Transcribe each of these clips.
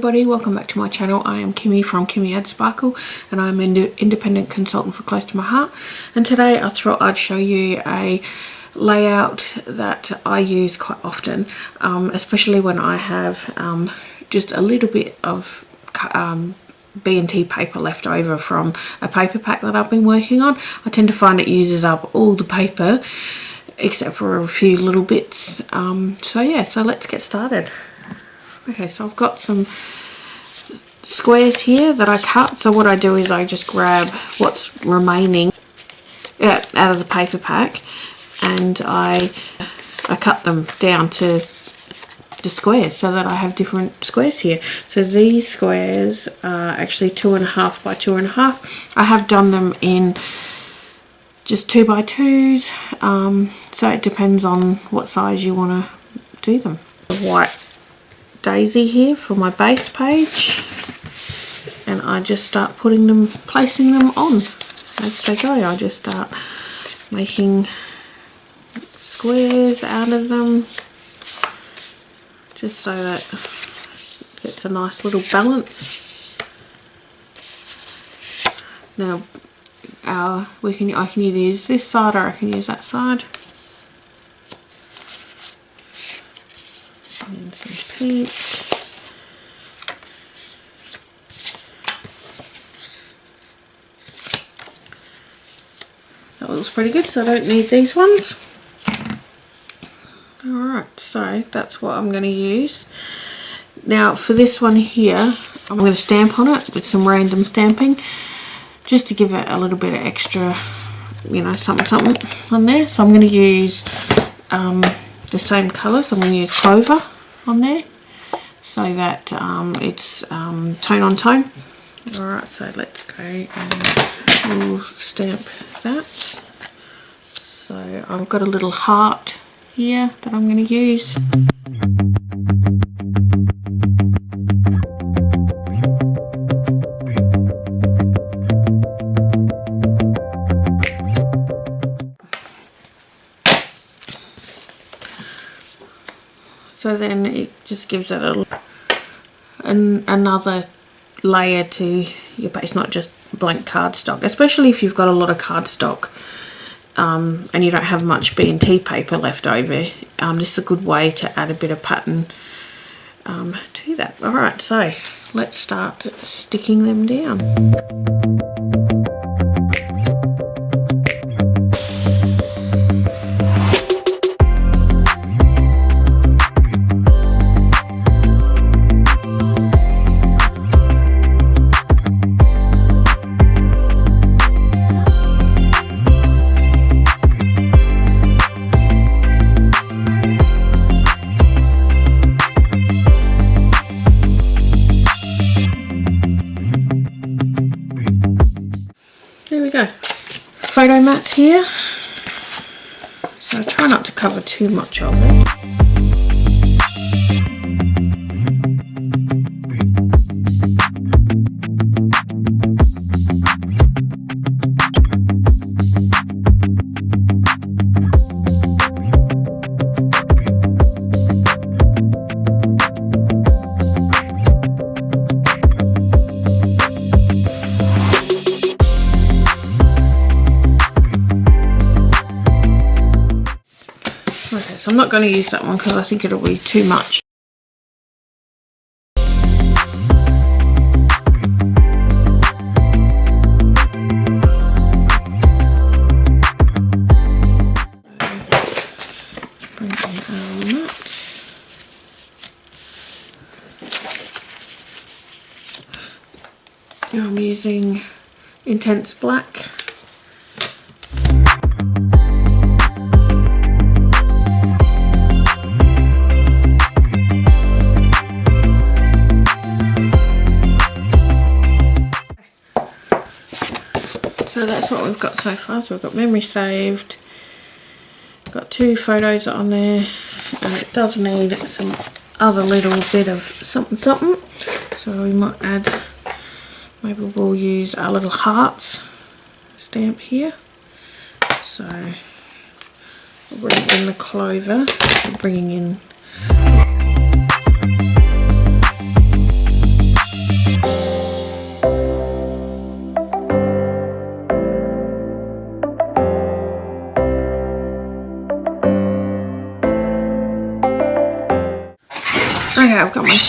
everybody, welcome back to my channel. I am Kimmy from Kimmy Adds Sparkle and I'm an independent consultant for Close to My Heart, and today I thought I'd show you a layout that I use quite often, especially when I have just a little bit of B&T paper left over from a paper pack that I've been working on. I tend to find it uses up all the paper except for a few little bits. So let's get started. Okay, so I've got some squares here that I cut. So what I do is I just grab what's remaining out of the paper pack and I cut them down to the squares so that I have different squares here. So these squares are actually 2.5 by 2.5. I have done them in just 2 by 2s, so it depends on what size you want to do them. White daisy here for my base page, and I just start placing them on as they go. I just start making squares out of them just so that it gets a nice little balance. Now I can either use this side or I can use that side. And some pink. That looks pretty good, so I don't need these ones. Alright, so that's what I'm going to use. Now for this one here, I'm going to stamp on it with some random stamping, just to give it a little bit of extra, you know, something on there. So I'm going to use the same colour, so I'm going to use Clover on there so that it's tone on tone. Alright, so let's go and we'll stamp that. So I've got a little heart here that I'm going to use. So then it just gives it another layer to your base, not just blank cardstock, especially if you've got a lot of cardstock and you don't have much B&T paper left over. This is a good way to add a bit of pattern to that. Alright, so let's start sticking them down. There we go. Photo mats here. So I try not to cover too much of it. Okay, so I'm not going to use that one because I think it'll be too much. Bring in our mat. Now I'm using Intense Black. So that's what we've got so far. So we've got memory saved, got 2 photos on there, and it does need some other little bit of something. So we might add, maybe we'll use our little hearts stamp here. So we'll bring in the Clover, bringing in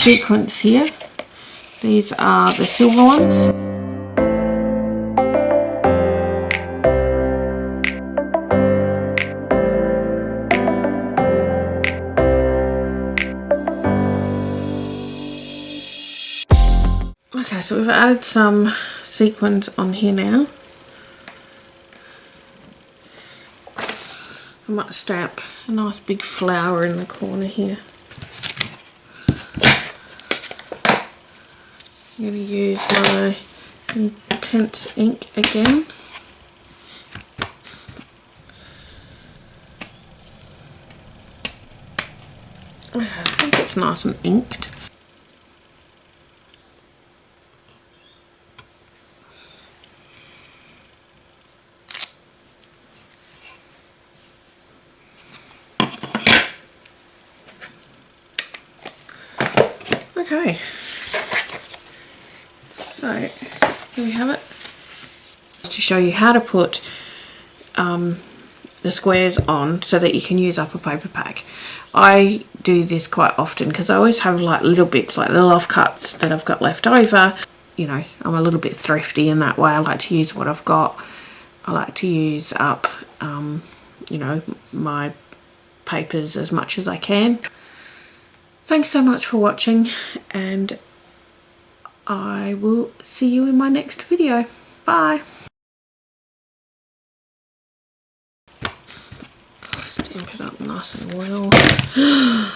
sequins here. These are the silver ones. Okay, so we've added some sequins on here now. I might stamp a nice big flower in the corner here. I'm going to use my Intense ink again. I think it's nice and inked. Okay, so here we have it. To show you how to put the squares on so that you can use up a paper pack. I do this quite often because I always have like little bits, like little offcuts that I've got left over. You know, I'm a little bit thrifty in that way. I like to use what I've got. I like to use up, you know, my papers as much as I can. Thanks so much for watching, and I will see you in my next video. Bye. Stamp it up nice and well.